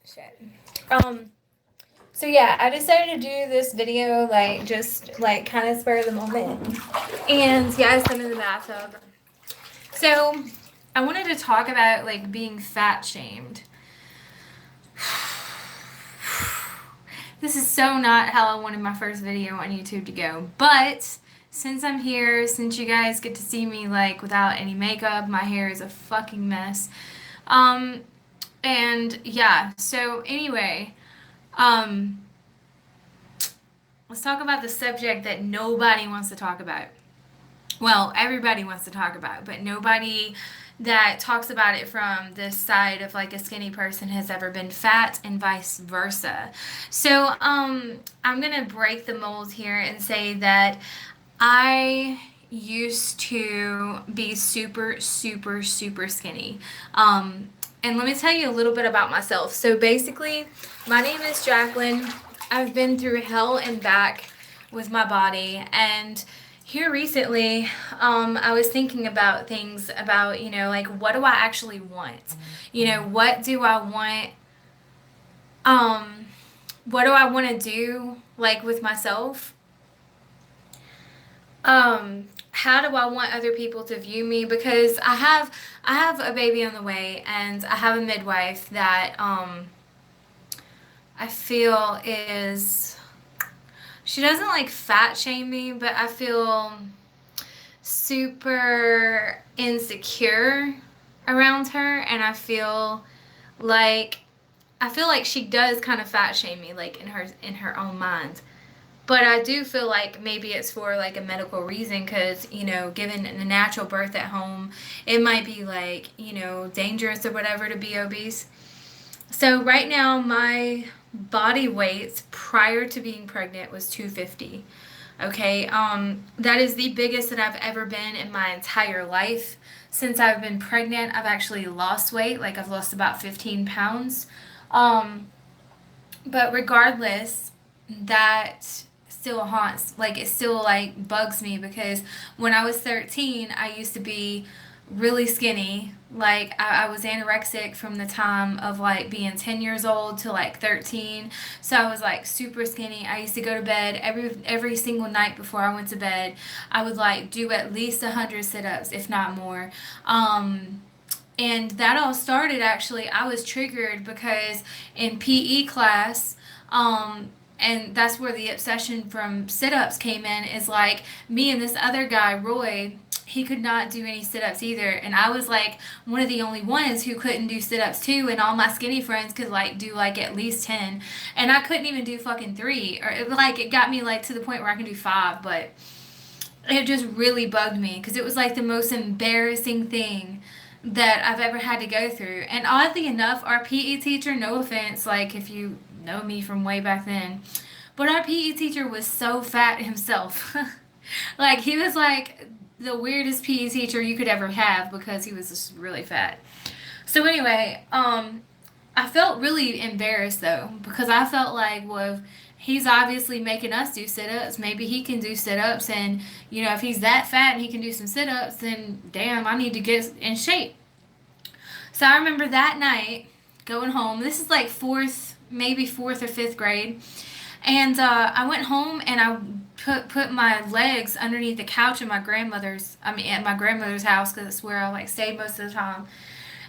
Shit. So yeah, I decided to do this video, like, just, like, kind of spur of the moment. And, yes, I'm in the bathtub. So, I wanted to talk about, like, being fat shamed. This is so not how I wanted my first video on YouTube to go. But, since I'm here, since you guys get to see me, like, without any makeup, my hair is a fucking mess. And, yeah, so, anyway, um... let's talk about the subject that nobody wants to talk about. Well, everybody wants to talk about, but nobody that talks about it from this side of like a skinny person has ever been fat and vice versa. So, I'm gonna break the mold here and say that I used to be super, super, super skinny. And let me tell you a little bit about myself. So basically, my name is Jacqueline. I've been through hell and back with my body, and here recently, I was thinking about things about, like, what do I actually want? What do I want? Um, what do I want to do, like, with myself? How do I want other people to view me? Because I have a baby on the way, and I have a midwife that, I feel is, she doesn't like fat shame me, but I feel super insecure around her, and like I feel like she does kind of fat shame me, like in her own mind. But I do feel like maybe it's for like a medical reason, because given a natural birth at home, it might be like dangerous or whatever to be obese. So right now, my body weight prior to being pregnant was 250. Okay, that is the biggest that I've ever been in my entire life. Since I've been pregnant, I've actually lost weight. Like, I've lost about 15 pounds. Um, but regardless, that still haunts, like, it still, like, bugs me, because when I was 13, I used to be really skinny. Like, I was anorexic from the time of like being 10 years old to like 13. So I was like super skinny. I used to go to bed every single night before I went to bed. I would like do at least 100 sit-ups, if not more. And that all started, actually, I was triggered because in PE class, and that's where the obsession from sit-ups came in, is like me and this other guy, Roy, he could not do any sit-ups either, and I was like one of the only ones who couldn't do sit-ups too, and all my skinny friends could like do like at least 10, and I couldn't even do fucking 3, or it got me like to the point where I can do 5. But it just really bugged me, because it was like the most embarrassing thing that I've ever had to go through. And oddly enough, our PE teacher, no offense, like if you know me from way back then, but our PE teacher was so fat himself. Like, he was like the weirdest PE teacher you could ever have, because he was just really fat. So anyway, I felt really embarrassed though, because I felt like, well, if he's obviously making us do sit-ups, maybe he can do sit-ups, and if he's that fat and he can do some sit-ups, then damn, I need to get in shape. So I remember that night going home. This is like maybe fourth or fifth grade. And I went home, and I put my legs underneath the couch at my grandmother's house, because it's where I like stayed most of the time.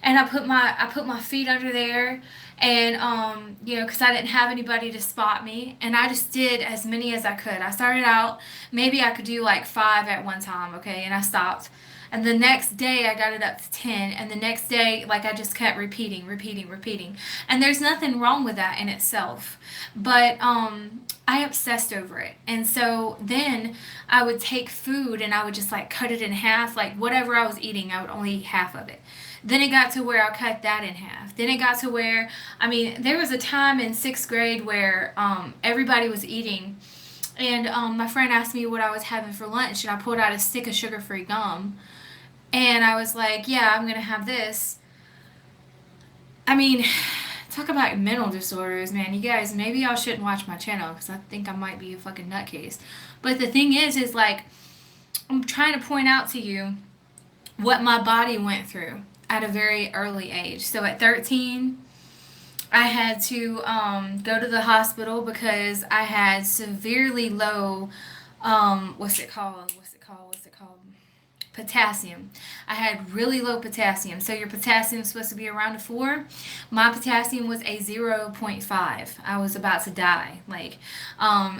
And I put my feet under there, and because I didn't have anybody to spot me, and I just did as many as I could. I started out, maybe I could do like 5 at one time, okay, and I stopped. And the next day I got it up to 10, and the next day, like, I just kept repeating, repeating, repeating. And there's nothing wrong with that in itself, but I obsessed over it. And so then I would take food and I would just like cut it in half, like whatever I was eating, I would only eat half of it. Then it got to where I cut that in half. Then it got to where, I mean, there was a time in 6th grade where everybody was eating, and my friend asked me what I was having for lunch, and I pulled out a stick of sugar-free gum, and I was like, yeah, I'm gonna have this. I mean, talk about mental disorders, man. You guys, maybe y'all shouldn't watch my channel, because I think I might be a fucking nutcase. But the thing is like, I'm trying to point out to you what my body went through at a very early age. So at 13, I had to go to the hospital because I had severely low, what's it called? Potassium. I had really low potassium. So your potassium is supposed to be around a 4. My potassium was a zero point 0.5. I was about to die. Like,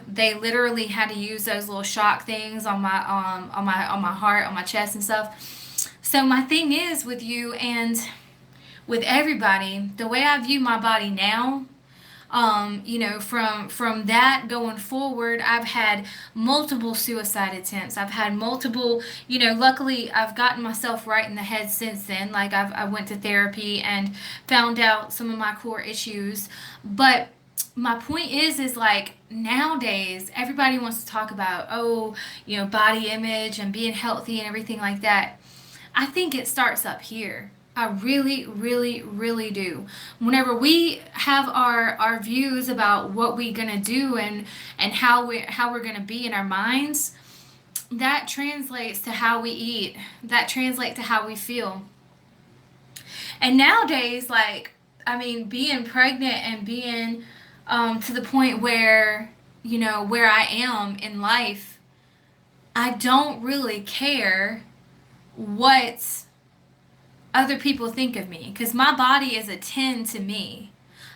they literally had to use those little shock things on my heart, on my chest and stuff. So my thing is with you and with everybody, the way I view my body now, from that going forward, I've had multiple suicide attempts. I've had multiple, luckily I've gotten myself right in the head since then. Like I went to therapy and found out some of my core issues. But my point is like nowadays everybody wants to talk about, oh, body image and being healthy and everything like that. I think it starts up here. I really, really, really do. Whenever we have our views about what we're gonna do and how we're gonna be in our minds, that translates to how we eat. That translates to how we feel. And nowadays, like, I mean, being pregnant and being to the point where where I am in life, I don't really care what other people think of me because my body is a 10 to me.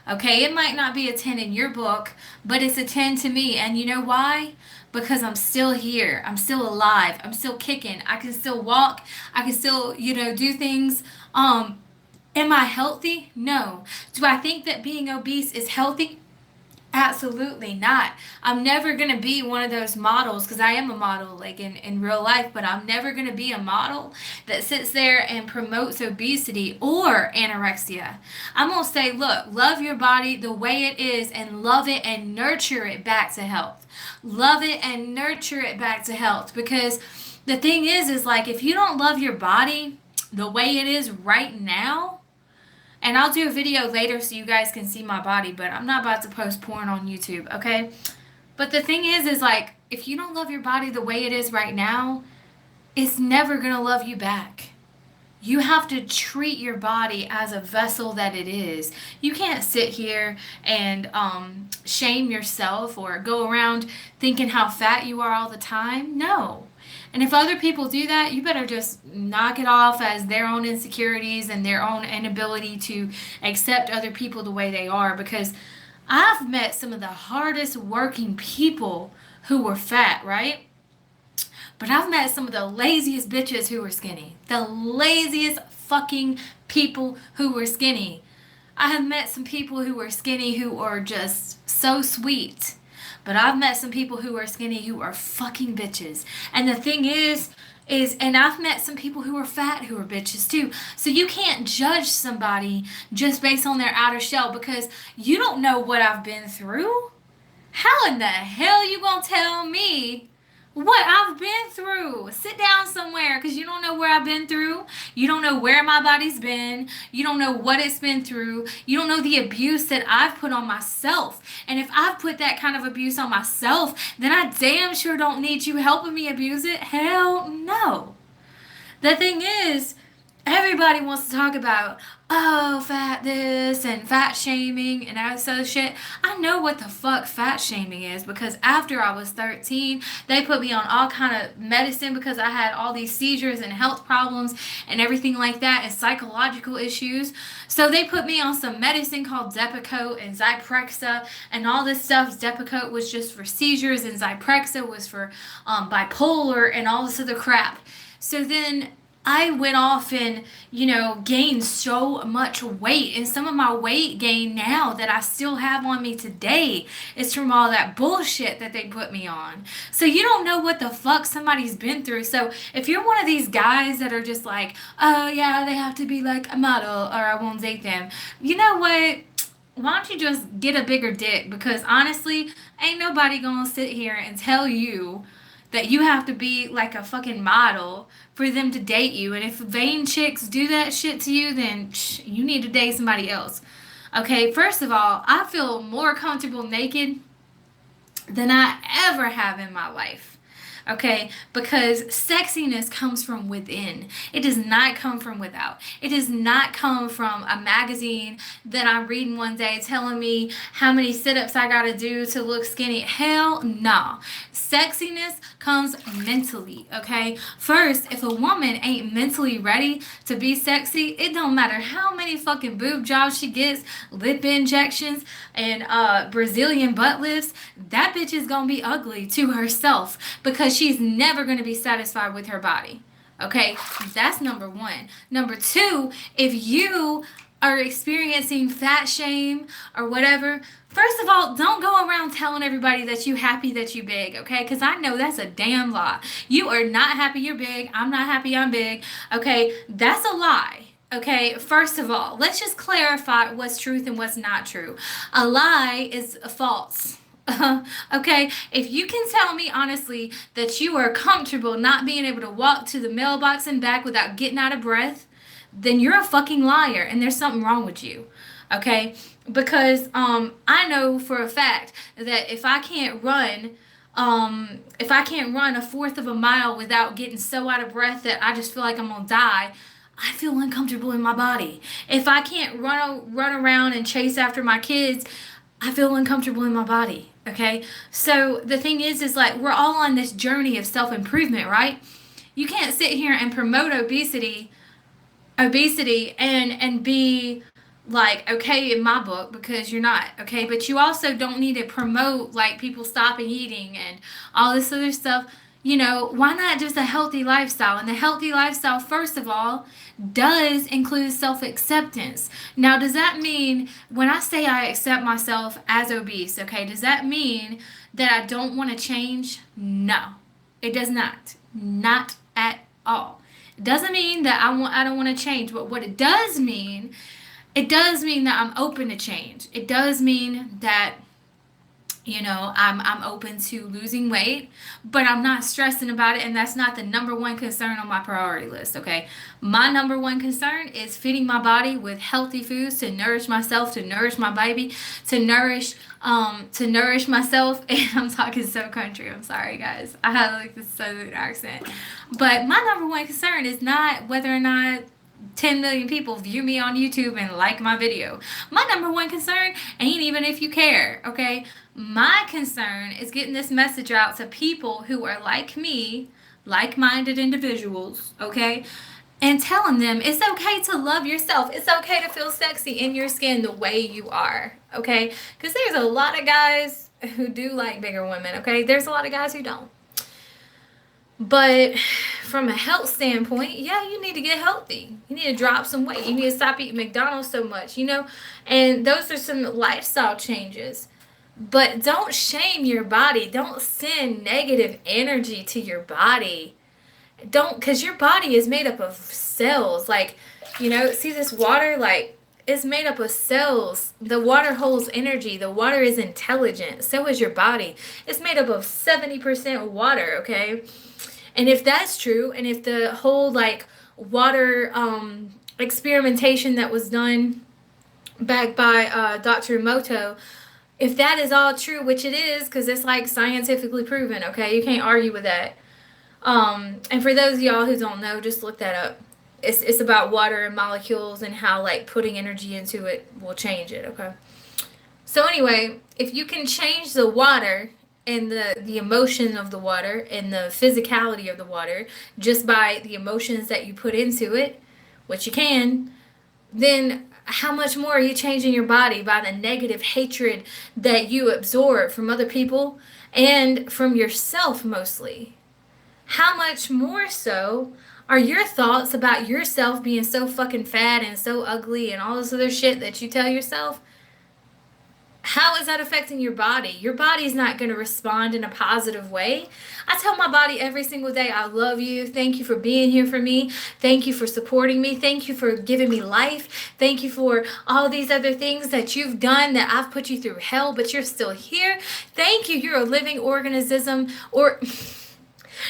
Okay, it might not be a 10 in your book, but it's a 10 to me. And you know why? Because I'm still here. I'm still alive. I'm still kicking. I can still walk. I can still, do things. Am I healthy? No. Do I think that being obese is healthy? Absolutely not. I'm never going to be one of those models because I am a model like in real life, but I'm never going to be a model that sits there and promotes obesity or anorexia. I'm going to say, look, love your body the way it is and love it and nurture it back to health. Love it and nurture it back to health because the thing is like if you don't love your body the way it is right now, and I'll do a video later so you guys can see my body, but I'm not about to post porn on YouTube, okay? But the thing is like, if you don't love your body the way it is right now, it's never gonna love you back. You have to treat your body as a vessel that it is. You can't sit here and shame yourself or go around thinking how fat you are all the time. No. And if other people do that, you better just knock it off as their own insecurities and their own inability to accept other people the way they are. Because I've met some of the hardest working people who were fat, right? But I've met some of the laziest bitches who were skinny. The laziest fucking people who were skinny. I have met some people who were skinny who are just so sweet. But I've met some people who are skinny who are fucking bitches. And the thing is, and I've met some people who are fat who are bitches too. So you can't judge somebody just based on their outer shell because you don't know what I've been through. How in the hell you gonna tell me what I've been through? Sit down somewhere because you don't know where I've been through. You don't know where my body's been. You don't know what it's been through. You don't know the abuse that I've put on myself. And if I've put that kind of abuse on myself, then I damn sure don't need you helping me abuse it. Hell no. The thing is, everybody wants to talk about, oh, fat this and fat shaming and all this other shit. I know what the fuck fat shaming is because after I was 13, they put me on all kind of medicine because I had all these seizures and health problems and everything like that and psychological issues. So they put me on some medicine called Depakote and Zyprexa and all this stuff. Depakote was just for seizures and Zyprexa was for bipolar and all this other crap. So then I went off and, gained so much weight. And some of my weight gain now that I still have on me today is from all that bullshit that they put me on. So you don't know what the fuck somebody's been through. So if you're one of these guys that are just like, oh yeah, they have to be like a model or I won't date them. You know what? Why don't you just get a bigger dick? Because honestly, ain't nobody gonna sit here and tell you that you have to be like a fucking model for them to date you. And if vain chicks do that shit to you, then you need to date somebody else. Okay, first of all, I feel more comfortable naked than I ever have in my life. okay? Because sexiness comes from within. It does not come from without. It does not come from a magazine that I'm reading one day telling me how many sit-ups I gotta do to look skinny. Hell no. Sexiness comes mentally, okay? First, if a woman ain't mentally ready to be sexy, it don't matter how many fucking boob jobs she gets, lip injections, and Brazilian butt lifts, that bitch is gonna be ugly to herself because she's never gonna be satisfied with her body. Okay, that's number one. Number two, if you are experiencing fat shame or whatever, first of all, don't go around telling everybody that you happy that you big, okay? Because I know that's a damn lie. You are not happy you're big. I'm not happy I'm big, okay? That's a lie. Okay, first of all, let's just clarify what's truth and what's not true. A lie is false. Okay, if you can tell me honestly that you are comfortable not being able to walk to the mailbox and back without getting out of breath, then you're a fucking liar and there's something wrong with you. Okay, because I know for a fact that if I can't run a fourth of a mile without getting so out of breath that I just feel like I'm gonna die, I feel uncomfortable in my body. If I can't run around and chase after my kids, I feel uncomfortable in my body. Okay? So the thing is like we're all on this journey of self-improvement, right? You can't sit here and promote obesity and be like okay in my book, because you're not, okay? But you also don't need to promote like people stopping eating and all this other stuff. You know, why not just a healthy lifestyle? And the healthy lifestyle, first of all, does include self-acceptance. Now, does that mean when I say I accept myself as obese, okay, does that mean that I don't want to change? No, it does not. Not at all. It doesn't mean that I don't want to change, but what it does mean that I'm open to change. It does mean that I'm open to losing weight, but I'm not stressing about it, and that's not the number one concern on my priority list, okay? My number one concern is feeding my body with healthy foods to nourish myself, to nourish my baby, to nourish myself. And I'm talking so country. I'm sorry, guys. I have like this southern accent. But my number one concern is not whether or not 10 million people view me on YouTube and like my video. My number one concern ain't even if you care, okay? My concern is getting this message out to people who are like me, like-minded individuals, okay? And telling them it's okay to love yourself. It's okay to feel sexy in your skin the way you are, okay? Because there's a lot of guys who do like bigger women, okay? There's a lot of guys who don't. But from a health standpoint, yeah, you need to get healthy. You need to drop some weight. You need to stop eating McDonald's so much, And those are some lifestyle changes. But don't shame your body. Don't send negative energy to your body. Because your body is made up of cells. Like, see this water? Like, it's made up of cells. The water holds energy. The water is intelligent. So is your body. It's made up of 70% water, okay? And if that's true, and if the whole like water experimentation that was done back by Dr. Emoto, if that is all true, which it is, because it's like scientifically proven, okay? You can't argue with that. And for those of y'all who don't know, just look that up. It's about water and molecules and how like putting energy into it will change it, okay? So anyway, if you can change the water and the emotion of the water and the physicality of the water just by the emotions that you put into it, which you can, then how much more are you changing your body by the negative hatred that you absorb from other people and from yourself mostly? How much more so are your thoughts about yourself being so fucking fat and so ugly and all this other shit that you tell yourself? How is that affecting your body? Your body's not going to respond in a positive way. I tell my body every single day, I love you. Thank you for being here for me. Thank you for supporting me. Thank you for giving me life. Thank you for all these other things that you've done that I've put you through hell, but you're still here. Thank you. You're a living organism, or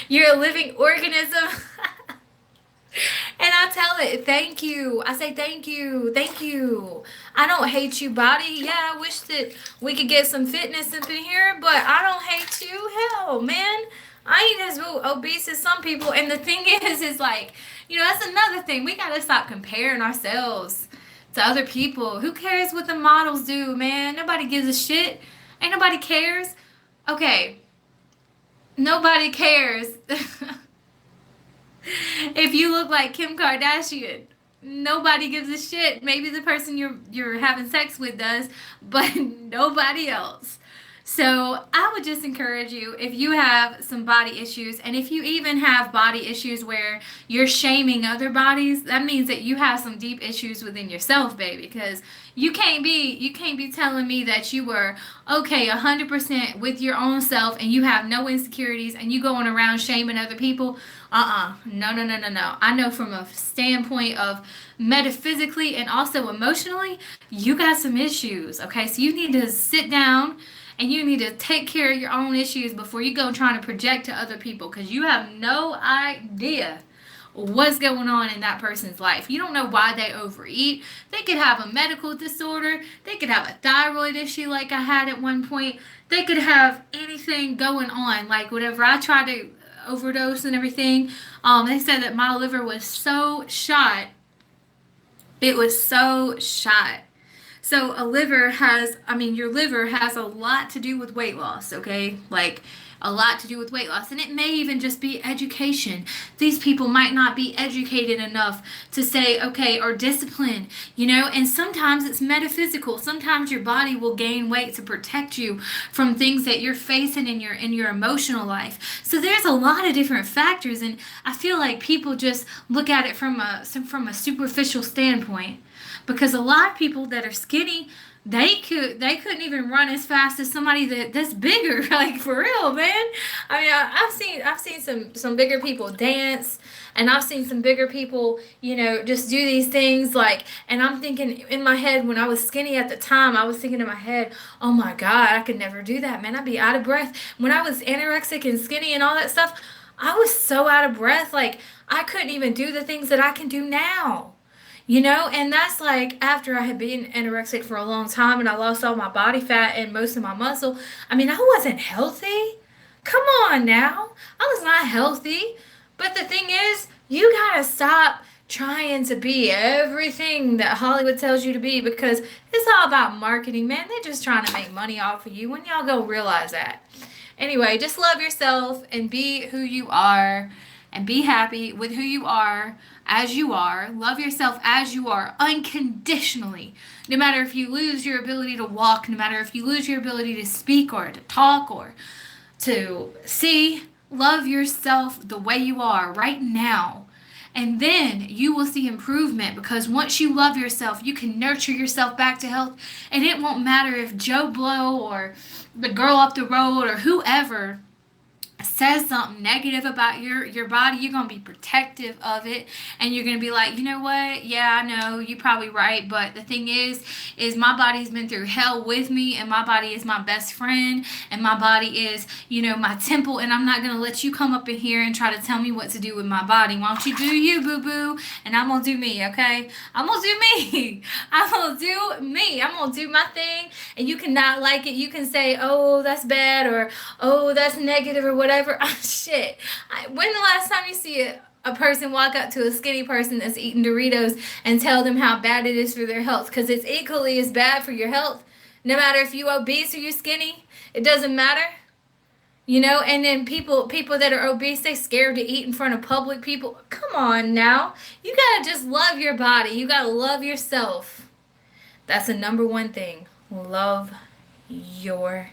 you're a living organism. And I tell it, thank you. I say, thank you. Thank you. I don't hate you, body. Yeah, I wish that we could get some fitness up in here, but I don't hate you. Hell, man. I ain't as obese as some people. And the thing is like, that's another thing. We gotta stop comparing ourselves to other people. Who cares what the models do, man? Nobody gives a shit. Ain't nobody cares. Okay, nobody cares if you look like Kim Kardashian. Nobody gives a shit. Maybe the person you're having sex with does, but nobody else. So I would just encourage you, if you have some body issues, and if you even have body issues where you're shaming other bodies, that means that you have some deep issues within yourself, baby. Because you can't be telling me that you were okay 100% with your own self and you have no insecurities and you going around shaming other people. No, no, no, no, no. I know from a standpoint of metaphysically and also emotionally, you got some issues. Okay, so you need to sit down and you need to take care of your own issues before you go trying to project to other people, because you have no idea what's going on in that person's life. You don't know why they overeat. They could have a medical disorder. They could have a thyroid issue like I had at one point. They could have anything going on. Like whenever I tried to overdose and everything, they said that my liver was so shot. It was so shot. So your liver has a lot to do with weight loss, okay? Like a lot to do with weight loss. And it may even just be education. These people might not be educated enough to say, okay, or discipline, and sometimes it's metaphysical. Sometimes your body will gain weight to protect you from things that you're facing in your emotional life. So there's a lot of different factors, and I feel like people just look at it from a superficial standpoint. Because a lot of people that are skinny, they couldn't even run as fast as somebody that's bigger. Like for real, man. I mean, I've seen some bigger people dance, and I've seen some bigger people, just do these things like. And I'm thinking in my head, when I was skinny at the time, I was thinking in my head, oh my God, I could never do that, man. I'd be out of breath. When I was anorexic and skinny and all that stuff, I was so out of breath. Like I couldn't even do the things that I can do now. And that's like after I had been anorexic for a long time and I lost all my body fat and most of my muscle. I mean, I wasn't healthy. Come on now. I was not healthy. But the thing is, you gotta stop trying to be everything that Hollywood tells you to be, because it's all about marketing, man. They're just trying to make money off of you. When y'all go realize that? Anyway, just love yourself and be who you are and be happy with who you are as you are. Love yourself as you are unconditionally. No matter if you lose your ability to walk, no matter if you lose your ability to speak or to talk or to see, love yourself the way you are right now. And then you will see improvement, because once you love yourself, you can nurture yourself back to health. And it won't matter if Joe Blow or the girl up the road or whoever says something negative about your body. You're going to be protective of it, and you're going to be like, you know what, yeah, I know you're probably right, but the thing is my body's been through hell with me, and my body is my best friend, and my body is, my temple, and I'm not going to let you come up in here and try to tell me what to do with my body. Why don't you do you, boo-boo, and I'm going to do me, okay? I'm going to do me. I'm going to do me. I'm going to do my thing, and you cannot like it. You can say, oh, that's bad, or oh, that's negative, or whatever. Shit. When the last time you see a person walk up to a skinny person that's eating Doritos and tell them how bad it is for their health? Because it's equally as bad for your health. No matter if you're obese or you're skinny, it doesn't matter. And then people that are obese, they scared to eat in front of public people. Come on now. You got to just love your body. You got to love yourself. That's the number one thing. Love yourself.